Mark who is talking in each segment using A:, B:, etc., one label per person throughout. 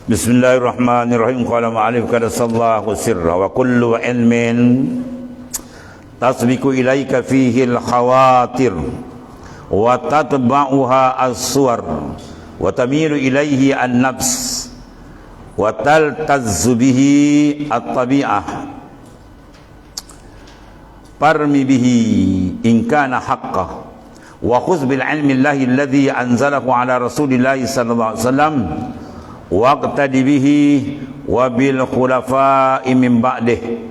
A: Bismillahirrahmanirrahim. Qala ma'alif kada sallahu sirra wa kullu ilmin tasbiku ilaika fihi al-khawatir wa tatba'uha as-suwar wa tamilu ilaihi an-nafs wa taltazzu bihi at-tabi'ah parmi bihi in kana haqqah wa khudh bil ilmi Allahi alladhi anzalahu ala rasulillahi sallallahu alaihi wasallam waqtadi bihi wa bil khulafa'i min ba'dih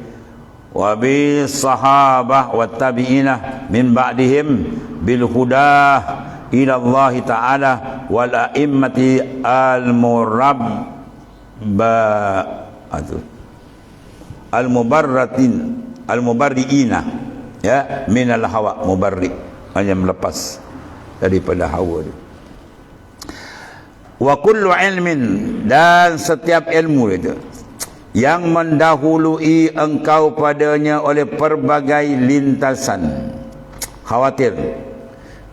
A: wa bis sahabah wat tabi'inah min ba'dihim bil hudah ila Allah ta'ala wal a'immati al mubarri'ina ya min al hawa, mubarri hanya melepas daripada hawa dia. Wa kullu ilmin, dan setiap ilmu itu yang mendahului engkau padanya oleh pelbagai lintasan khawatir,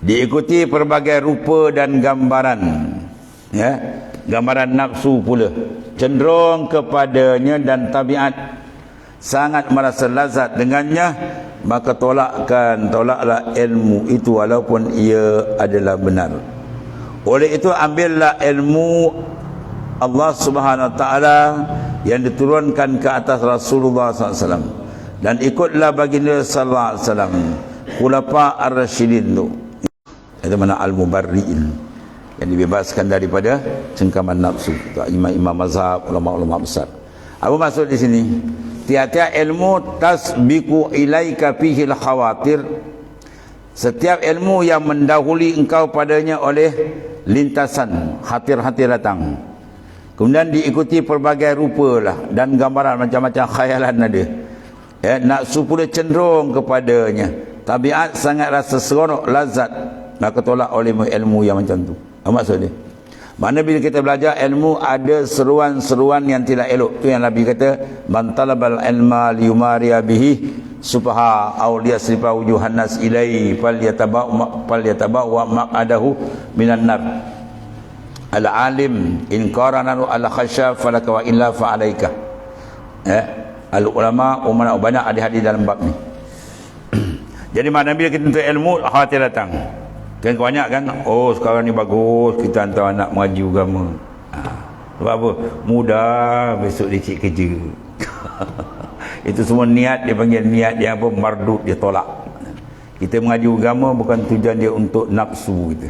A: diikuti pelbagai rupa dan gambaran, ya, gambaran nafsu pula, cenderung kepadanya dan tabiat sangat merasa lazat dengannya, maka tolaklah ilmu itu walaupun ia adalah benar. Oleh itu ambillah ilmu Allah Subhanahu Wa Taala yang diturunkan ke atas Rasulullah SAW dan ikutlah baginda sallallahu alaihi wasallam, khulafa ar-rasyidin tu. Itu mana al-mubarri'in, yang dibebaskan daripada cengkaman nafsu. Imam-imam mazhab, ulama-ulama besar. Apa maksud di sini? Tiap-tiap ilmu tasbiqu ilaika fihi al-khawatir. Setiap ilmu yang mendahului engkau padanya oleh lintasan, khatir-khatir datang. Kemudian diikuti pelbagai rupa lah dan gambaran macam-macam khayalan ada. Ya, nafsu pula cenderung kepadanya. Tabiat sangat rasa seronok, lazat, maka tolak oleh ilmu yang macam tu. Apa maksud dia? Mana bila kita belajar ilmu ada seruan-seruan yang tidak elok. Tu yang Nabi kata, man talabal ilma liyumariya bihi subha aw liyasrifa wujuhan nas ilai falyatabawwa maq'adahu minan nar. Al alim in qarana al khasya falaka wa illa fa alaika. Al ulama umana banyak ada hadis dalam bab ni. Jadi mana bila kita tuntut ilmu, khawatir datang. Kan banyak kan, oh sekarang ni bagus kita hantar anak mengaji agama. Sebab apa? Mudah besok dia cik kerja. Itu semua niat, dia panggil niat dia apa? Mardud, dia tolak. Kita mengaji agama bukan tujuan dia untuk nafsu kita.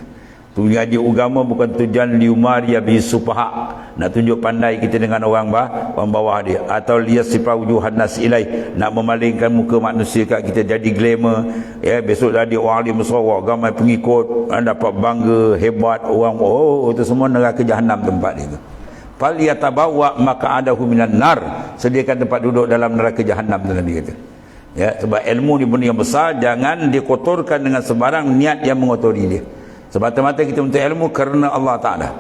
A: Tujuan dia agama bukan tujuan liumariya bi sufaha, nak tunjuk pandai kita dengan orang bawah dia, atau liyasifa wujuhan nas ilai, nak memalingkan muka manusia kat kita jadi glamour, ya, besok dah dia orang alim Sarawak, ramai pengikut, dapat bangga, hebat orang, oh itu semua neraka jahanam tempat dia tu. Fal yatabawa maq'adahu minan nar, sediakan tempat duduk dalam neraka jahanam tu Nabi kata. Ya, sebab ilmu ni benda yang besar, jangan dikotorkan dengan sebarang niat yang mengotori dia. Semata-mata kita menuntut ilmu kerana Allah Ta'ala.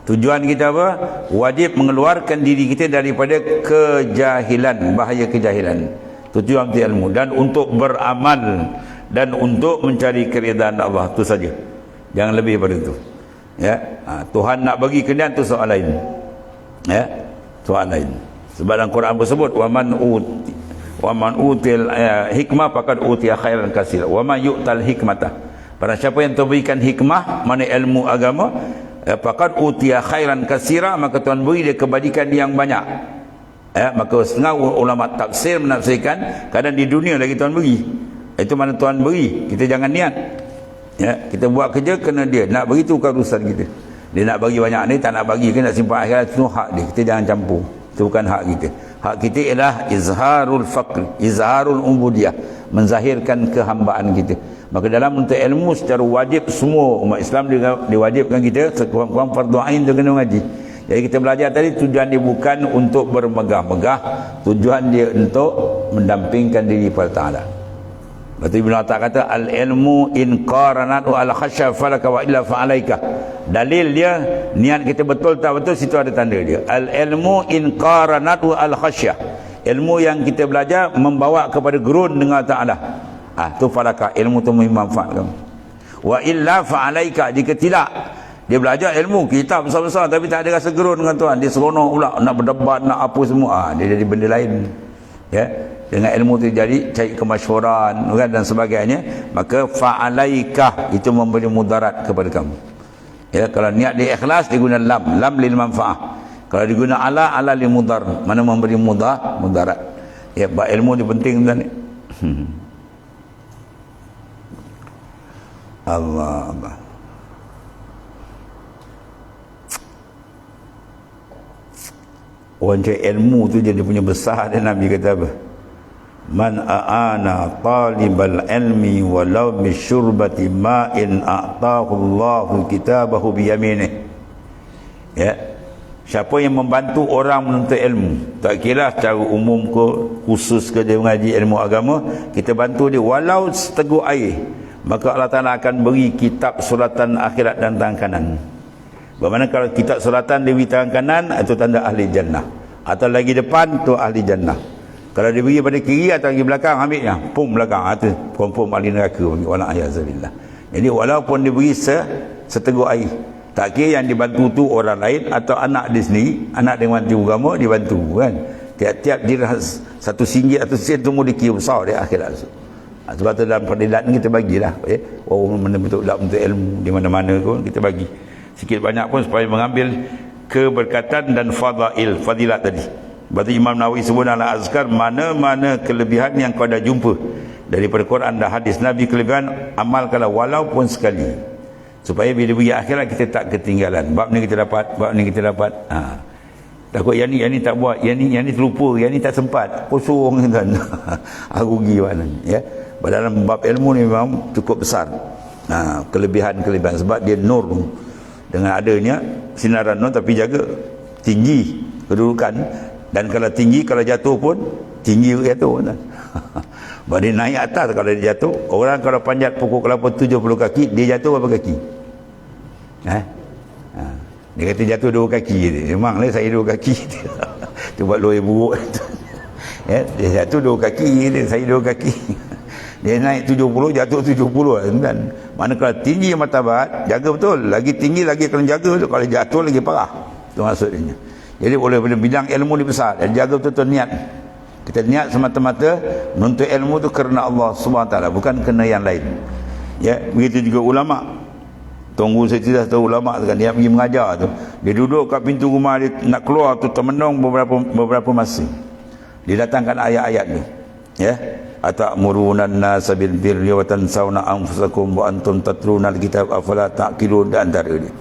A: Tujuan kita apa? Wajib mengeluarkan diri kita daripada kejahilan, bahaya kejahilan. Tujuan untuk ilmu dan untuk beramal dan untuk mencari keridaan Allah, itu saja. Jangan lebih daripada itu. Ya, Tuhan nak bagi keridaan itu soal lain. Ya, soal lain. Sebab dalam Quran bersebut wa man util hikmah faqad utiya khairan katsira wa man yu'tal hikmata. Pada siapa yang terberikan hikmah, mana ilmu agama, faqad utiya khairan katsira, maka Tuhan beri dia kebajikan yang banyak. Ya, maka setengah ulama tafsir menafsirkan kadang di dunia lagi Tuhan beri. Itu mana Tuhan beri, kita jangan niat. Ya, kita buat kerja kena dia nak bagi, tu urusan kita. Dia nak bagi banyak ni, tak nak bagi ke nak simpan akhirat, itu hak dia. Kita jangan campur. Itu bukan hak kita. Hak kita ialah izharul faqr, izharul ubudiyah, menzahirkan kehambaan kita. Maka dalam menuntut ilmu secara wajib, semua umat Islam diwajibkan kita sekurang-kurang fardu ain tu kena mengaji. Jadi kita belajar tadi, tujuan dia bukan untuk bermegah-megah, tujuan dia untuk mendampingkan diri pada Ta'ala. Lepas tu Ibn Atta kata al-ilmu in qaranatu al-khasya falaka wa illa fa'alaika. Dalil dia, niat kita betul tak betul, situ ada tanda dia. Al-ilmu in qaranatu al-khasya, ilmu yang kita belajar membawa kepada gerun dengan Ta'ala. Tu falaka, ilmu tu bermanfaat kamu. Wa illa fa'alaika, jika tidak, Dia belajar ilmu kitab besar-besar tapi tak ada rasa gerun dengan Tuhan. Dia seronok pula nak berdebat, nak apa semua. Dia jadi benda lain. Ya. Dengan ilmu tu jadi cari kemasyhuran kan, dan sebagainya. Maka fa'alaikah itu memberi mudarat kepada kamu. Ya, kalau niat dia ikhlas dia guna lam lil manfaah. Kalau diguna ala lil mudar, mana memberi mudarat. Ya, ilmu ni penting tuan ni. Allah. Orang cari ilmu tu jadi punya besar dia. Nabi kata apa? Man a'ana talibal ilmi walau bisyurbati ma'in a'tahu Allahu kitabahu biyaminih. Ya. Siapa yang membantu orang menuntut ilmu, tak kira secara umum ke khusus ke dia mengaji ilmu agama, kita bantu dia walau seteguk air, maka Allah Ta'ala akan beri kitab suratan akhirat dan tangan kanan. Bagaimana kalau kitab suratan diberi tangan kanan, itu tanda ahli jannah, atau lagi depan tu ahli jannah. Kalau diberi pada kiri atau lagi belakang, ambilnya pum belakang, itu pum ahli neraka. Wala ayazabillah. Jadi walaupun diberi seteguk air, tak kira yang dibantu tu orang lain atau anak dia sendiri, anak dia bantu agama dibantu kan. Tiap-tiap dirham satu singgit atau sen tu mau dikira besar di akhirat. Sebab tu dalam perdilat ni kita bagilah, orang mana bentuk ilmu di mana-mana pun kita bagi sikit banyak pun supaya mengambil keberkatan dan fadilat tadi. Berarti Imam Nawawi sebut dalam Azkar, mana-mana kelebihan yang kau dah jumpa daripada Quran dan hadis Nabi, kelebihan amalkanlah walaupun sekali, supaya bila pergi akhirat kita tak ketinggalan. Bab ni kita dapat, bab ni kita dapat. Takut yang ni tak buat, yang ni terlupa, yang ni tak sempat, kosong kan. Rugi mana ya. Dalam bab ilmu ni memang cukup besar. Kelebihan-kelebihan sebab dia nur, dengan adanya sinaran nur, tapi jaga tinggi kedudukan, dan kalau tinggi, kalau jatuh pun tinggi jatuh. Bahawa dia naik atas, kalau dia jatuh, orang kalau panjat pokok kelapa 70 kaki, dia jatuh berapa kaki? Dia kata jatuh 2 kaki. Memanglah saya 2 kaki. Dia buat lawyer buruk. Ya, dia jatuh 2 kaki, saya 2 kaki. Dia naik 70, jatuh 70 kan. Mana kalau tinggi martabat, jaga betul. Lagi tinggi lagi kena jaga betul. Kalau jatuh lagi parah. Itu maksudnya. Jadi oleh bidang ilmu ni besar, dan jaga betul-betul niat. Kita niat semata-mata menuntut ilmu tu kerana Allah SWT, bukan kerana yang lain. Ya, begitu juga ulama. Tunggu saya tidak tahu ulama tu kan, dia pergi mengajar tu, dia duduk kat pintu rumah dia nak keluar tu, termenung beberapa masa. Dia datangkan ayat-ayat ni. Ya, atamuruna an-nasa bil birri wa tansawna anfusakum wa antum tatluna al-kitab afala taqilun, dan antara dia.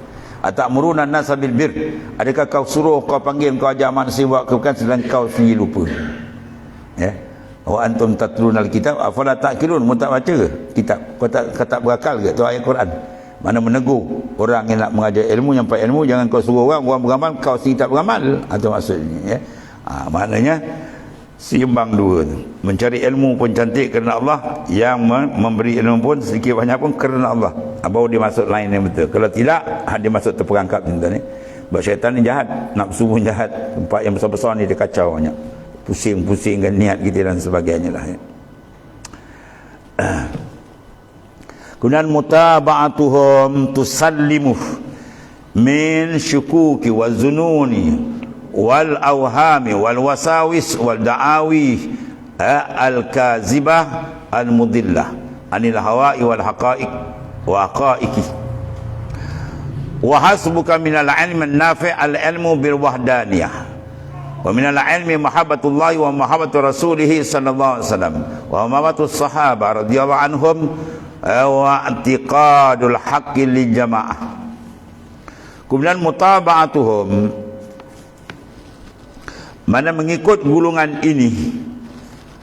A: Atamuruna an-nasa bil birri, adakah kau suruh, kau panggil, kau ajar manusia buat kebaikan sedangkan kau sendiri lupa. Ya, wa antum tatluna al-kitab afala taqilun, mu tak baca ke kitab? Kau tak berakal ke? Tu ayat Quran. Mana menegur orang yang nak mengajar ilmu, nyampai ilmu, jangan kau suruh orang beramal, kau sendiri tak beramal. Itu maksudnya ya. Maknanya seimbang dua tu. Mencari ilmu pun cantik kerana Allah, yang memberi ilmu pun sedikit banyak pun kerana Allah. Baru dia masuk lain yang betul. Kalau tidak, dia masuk terperangkap tuan ni. Sebab syaitan ni jahat, nafsu pun jahat. Tempat yang besar-besar ni dia kacau banyak. Pusing-pusingkan niat kita dan sebagainya lah ya. Kemudian mutaba'atuhum tusallimuh min syukuki wa zununi wal awhami wal wasawis wal da'awi al kazibah al mudillah anil hawa'i wal haqa'iq wa haqa'iqi wa hasbuka minal ilmi nafi' al ilmu bil wahdaniyah wa minal ilmi mahabbatullahi wa mahabbatu rasulih sallallahu alaihi wasallam wa mahabbatu sahabah radhiyallahu anhum wa i'tiqadul haqqi lil jamaah. Kemudian mutaba'atuhum, mana mengikut gulungan ini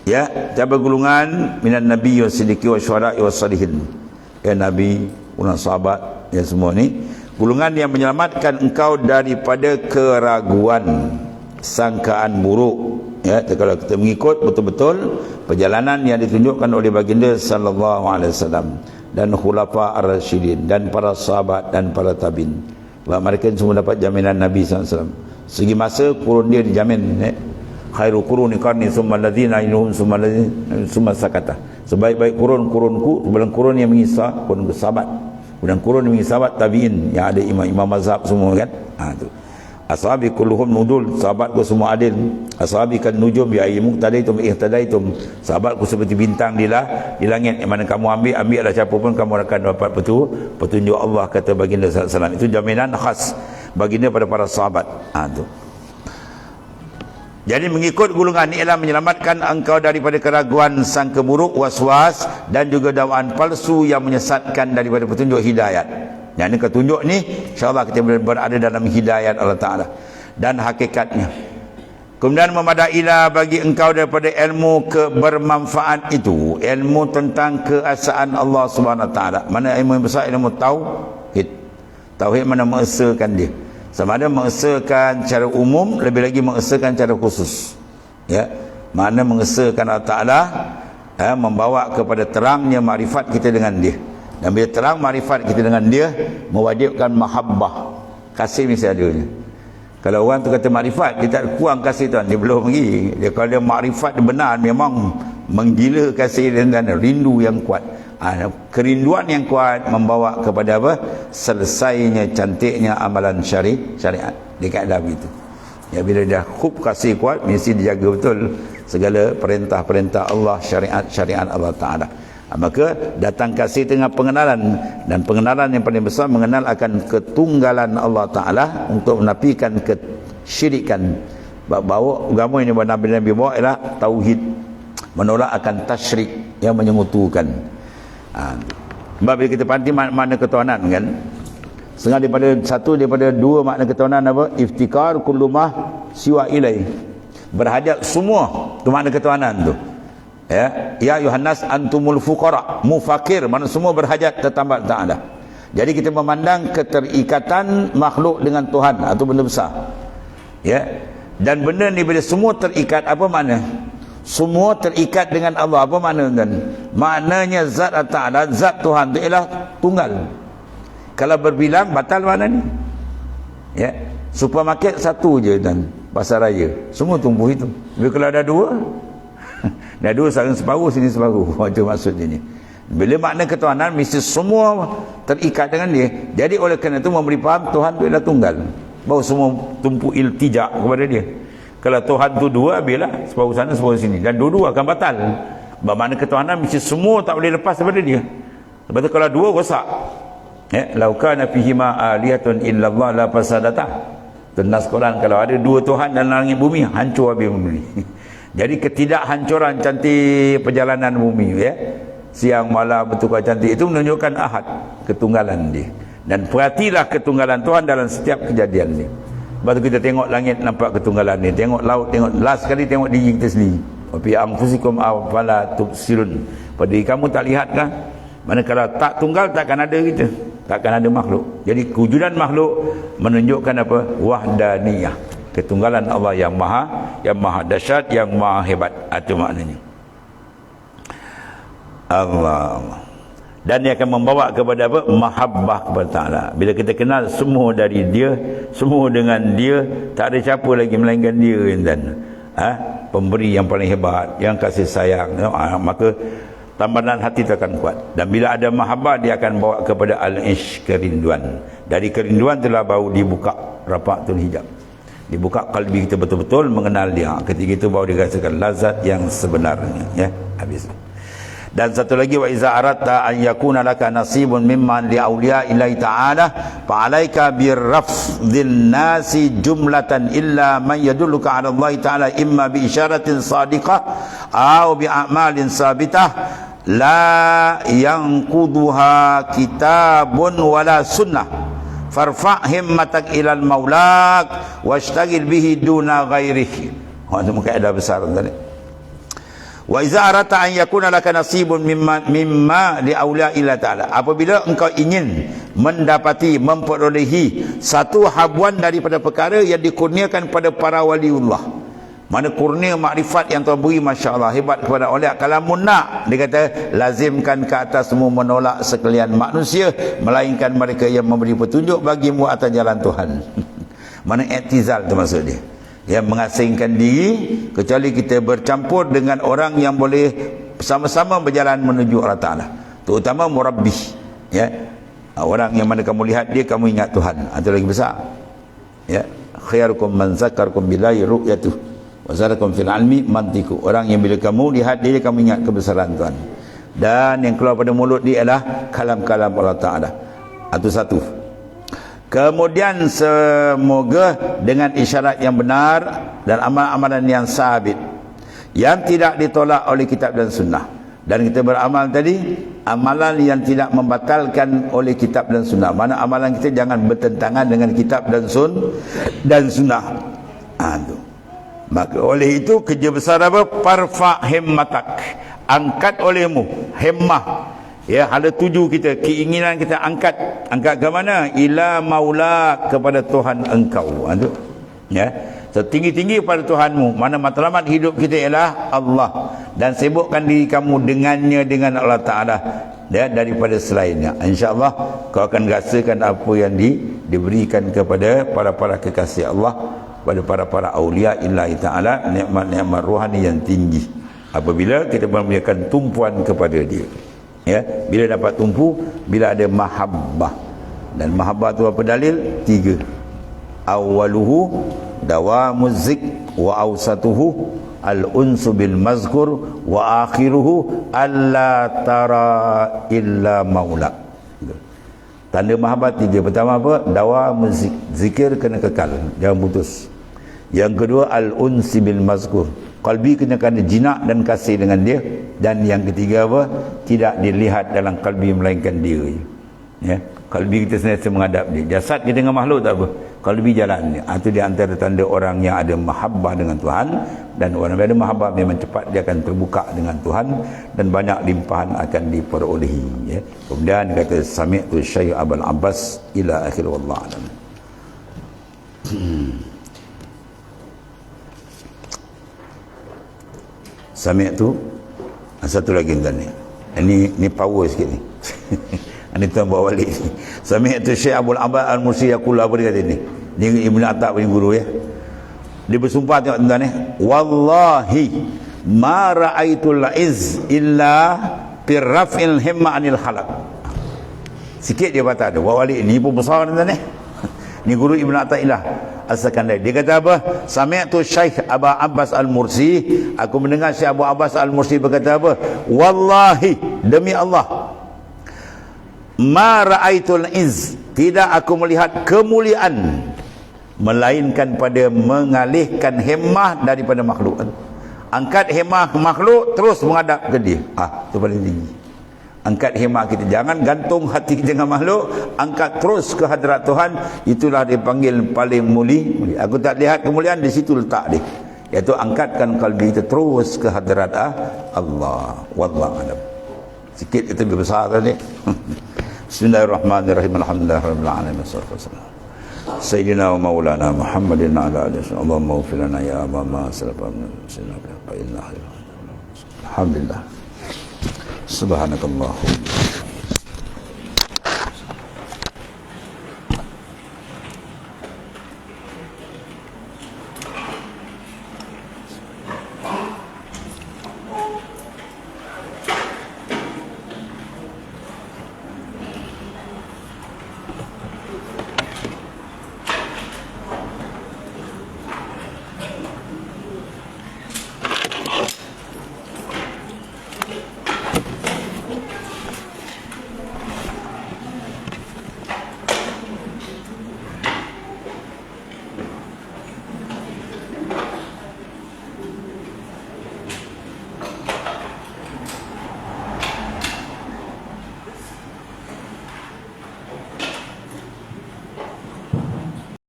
A: ya, siapa gulungan? Minan nabi wa siddiqi wa syuhada'i wa salihin, ya nabi, ulama sahabat, ya semua ni gulungan yang menyelamatkan engkau daripada keraguan, sangkaan buruk ya. Kalau kita mengikut betul-betul perjalanan yang ditunjukkan oleh baginda sallallahu alaihi wasallam dan khulafa ar-rasyidin dan para sahabat dan para tabi'in, bahawa mereka semua dapat jaminan Nabi sallallahu alaihi wasallam. Segi masa kurun dia dijamin khairu quruni qarni summa alladzina yunhum summa sakata. Sebaik-baik kurun-kurunku sebelum kurun yang mengisah kurun sahabat. kemudian kurun demi sahabat tabi'in yang ada imam-imam mazhab semua kan. Tu ashabi kulluhum nudul, sahabatku semua adil. Ashabi kan nujum bi ayyi muqtadaitum ihtadaitum, sahabatku seperti bintang di langit, yang mana kamu ambillah siapa pun kamu akan dapat petunjuk Allah, kata baginda sallallahu alaihi wasallam. Itu jaminan khas baginda pada para sahabat. Tu jadi mengikut golongan ini ialah menyelamatkan engkau daripada keraguan, sangka buruk, waswas dan juga dakwaan palsu yang menyesatkan daripada petunjuk hidayat. Yang ini petunjuk ni insya-Allah kita berada dalam hidayat Allah Taala dan hakikatnya. Kemudian memadailah bagi engkau daripada ilmu bermanfaat itu, ilmu tentang keesaan Allah Subhanahu Wa Taala. Mana ilmu yang besar, ilmu tauhid. Tauhid mana mengesakan dia. Sama ada mengesakan secara umum, lebih lagi mengesakan secara khusus. Ya, mana mengesakan Allah Taala membawa kepada terangnya makrifat kita dengan dia. Dan bila terang makrifat kita dengan dia, mewajibkan mahabbah, kasih mesti adanya. Kalau orang tu kata makrifat, dia tak kurang kasih tuan, dia belum lagi. Dia kalau dia makrifat benar, memang menggila kasih dan rindu yang kuat. Kerinduan yang kuat membawa kepada apa? Selesainya cantiknya amalan syariat. Dia kata begitu. Ya, bila dia hub kasih kuat, mesti dijaga betul segala perintah-perintah Allah, syariat Allah Ta'ala. Maka datang kasih dengan pengenalan, dan pengenalan yang paling besar mengenal akan ketunggalan Allah Ta'ala untuk menafikan kesyirikan. Bawa agama ini Nabi bawa ialah tauhid, menolak akan tasyrik yang menyengutukan. Sebab bila kita panti makna ketuhanan kan, setengah daripada dua makna ketuhanan apa? Iftikar kullumah siwa ilai, berhajat semua tu makna ketuhanan tu. Ya Yohanes antumul fuqara, mufakir, mana semua berhajat tetambah Ta'ala. Jadi kita memandang keterikatan makhluk dengan Tuhan atau benda besar. Ya. Dan benda ni bila semua terikat, apa makna? Semua terikat dengan Allah, apa makna kan? Maknanya zat Ta'ala, zat Tuhan itu ialah tunggal. Kalau berbilang batal mana ni? Ya. Supermarket satu je dan pasar raya, semua tumbuh itu. Bila kalau ada dua, dah dua sarang separuh, sini separuh. Itu maksudnya ni. Bila makna ketuhanan mesti semua terikat dengan dia. Jadi oleh kerana itu memberi faham Tuhan itu adalah tunggal. Baru semua tumpu iltijak kepada dia. Kalau Tuhan tu dua, bila separuh sana separuh sini, dan dua-dua akan batal. Makna ketuhanan mesti semua tak boleh lepas daripada dia. Sebab tu kalau dua rosak. Ya, lau kana fihi ma aliyatun illallah la fasadata. Tunas Quran, kalau ada dua Tuhan dalam langit bumi, hancur habis bumi. Jadi ketidakhancuran cantik perjalanan bumi, ya, siang malam bertukar cantik, itu menunjukkan ahad, ketunggalan dia. Dan perhatilah ketunggalan Tuhan dalam setiap kejadian ni. Lepas tu kita tengok langit, nampak ketunggalan ni. Tengok laut, tengok, last kali tengok diri kita sendiri. Wa fi anfusikum afala tubsirun. Pada diri kamu tak lihat kah? Mana kalau tak tunggal takkan ada kita, takkan ada makhluk. Jadi kewujudan makhluk menunjukkan apa? Wahdaniyah, ketunggalan Allah yang maha dahsyat, yang maha hebat. Itu maknanya Allah. Dan dia akan membawa kepada apa? Mahabbah kepada Ta'ala. Bila kita kenal semua dari dia, semua dengan dia, tak ada siapa lagi melainkan dia, dan pemberi yang paling hebat, yang kasih sayang, maka tambahan hati itu akan kuat. Dan bila ada mahabbah, dia akan bawa kepada al-ish, kerinduan. Dari kerinduan telah baru dibuka rafatul hijab, dibuka kalbi kita betul-betul mengenal dia. Ketika itu baru dirasakan lazat yang sebenarnya. Ya, habis. Dan satu lagi, wa iza aratta an yakuna laka nasibun mimman li awliya illahi ta'ala fa alayka birrafdhin nasi jumlatan illa man yadulluka ala Allah ta'ala imma bi isyaratin sadiqah aw bi a'malin sabitah la yanquduha kitabun wala sunnah farfa' himmatak ilal maulak washtagil bihi duna ghairihi. Itu kaedah besar tadi. Wa iza arata an yakuna laka nasibun mimma li awliya illa ta'ala. Apabila engkau ingin mendapati, memperolehi satu habuan daripada perkara yang dikurniakan pada para waliullah, mana kurnia makrifat yang Tuhan beri, masya-Allah, hebat kepada awliya. Kalau nak, dia kata lazimkan ke atas semua menolak sekalian manusia, melainkan mereka yang memberi petunjuk bagimu atas jalan Tuhan. Mana i'tizal tu maksud dia, yang mengasingkan diri, kecuali kita bercampur dengan orang yang boleh sama-sama berjalan menuju Allah Ta'ala, terutama murabbi, ya, Orang yang mana kamu lihat dia, kamu ingat Tuhan. Itu lagi besar. Ya, khairukum man zakarakum billahi ru'yatuh wa zarakum fil ilmi mantiku. Orang yang bila kamu lihat dia, kamu ingat kebesaran Tuhan. Dan yang keluar pada mulut dia adalah kalam-kalam Allah Ta'ala. Itu satu. Kemudian semoga dengan isyarat yang benar dan amal-amalan yang sabit, yang tidak ditolak oleh kitab dan sunnah. Dan kita beramal tadi, amalan yang tidak membatalkan oleh kitab dan sunnah. Mana amalan kita jangan bertentangan dengan kitab dan sunnah. Itu. Maka oleh itu kerja besar apa? Parfa himmatak. Angkat olehmu himmah. Ya, ada tuju kita, keinginan kita angkat ke mana? Ila maula, kepada Tuhan engkau. Itu. Ya. Setinggi-tinggi pada Tuhanmu. Mana matlamat hidup kita ialah Allah, dan sibukkan diri kamu dengannya, dengan Allah Ta'ala, ya, daripada selainnya. InsyaAllah kau akan rasakan apa yang diberikan kepada para kekasih Allah, pada para awliya illahi ta'ala, nikmat-nikmat rohani yang tinggi, apabila kita memberikan tumpuan kepada dia. Ya, bila dapat tumpu, bila ada mahabbah. Dan mahabbah tu apa dalil? 3. Awaluhu dawamuz zik, wa awsatuhu al-unsu bil mazkur, wa akhiruhu alla tara illa maula. Tanda mahabbah 3. Pertama apa? Dawamuz zik, zikir kena kekal, jangan putus. Yang kedua al-unsi bil mazkur, qalbi kena jinak dan kasih dengan dia. Dan yang ketiga apa? Tidak dilihat dalam qalbi melainkan dia. Ya, qalbi kita sentiasa menghadap dia. Jasad kita dengan makhluk tak apa, qalbi jalan dia. Itu di antara tanda orang yang ada mahabbah dengan Tuhan. Dan orang yang ada mahabbah memang cepat dia akan terbuka dengan Tuhan, dan banyak limpahan akan diperolehi. Ya. Kemudian kata sami'tu Syekh Abul Abbas ila akhir, wallahu a'lam. Sami'tu, satu lagi tuan ni. Ini power sikit ni. Ini tuan bawa balik ni. Sami'tu Syekh Abul Abbas Al-Mursi yaqul, apa dia kata ni? Ni Ibn Atta punya guru ya. Dia bersumpah, tengok tuan ni. Wallahi ma ra'aitul iz illa firrafil himma anil khalaq. Sikit dia patah tu. Bawa balik ni pun besar tuan ni. Ni guru Ibn Atta'illah As-Sakandari. Dia kata apa? Sami'tu Syekh Abu Abbas Al-Mursi, aku mendengar Syekh Abu Abbas Al-Mursi berkata apa? Wallahi, demi Allah, ma ra'aitul iz, tidak aku melihat kemuliaan melainkan pada mengalihkan himmah daripada makhluk. Angkat himmah makhluk terus menghadap ke dia. Itu paling tinggi. Angkat himmah kita, jangan gantung hati kita dengan makhluk, angkat terus ke hadrat Tuhan. Itulah dipanggil paling mulia. Aku tak lihat kemuliaan, di situ letak dia, iaitu angkatkan kalbi kita terus ke hadrat Allah. Wallahu a'lam. Sikit kita lebih besar tadi. Bismillahirrahmanirrahim. Alhamdulillahirabbil alamin. Wassalatu Sayyidina wa maulana Muhammadin ala alihi. Allahumma ighfir lana ya ma salafa min sinaka fa inna alhamdulillah. Subhanakallah.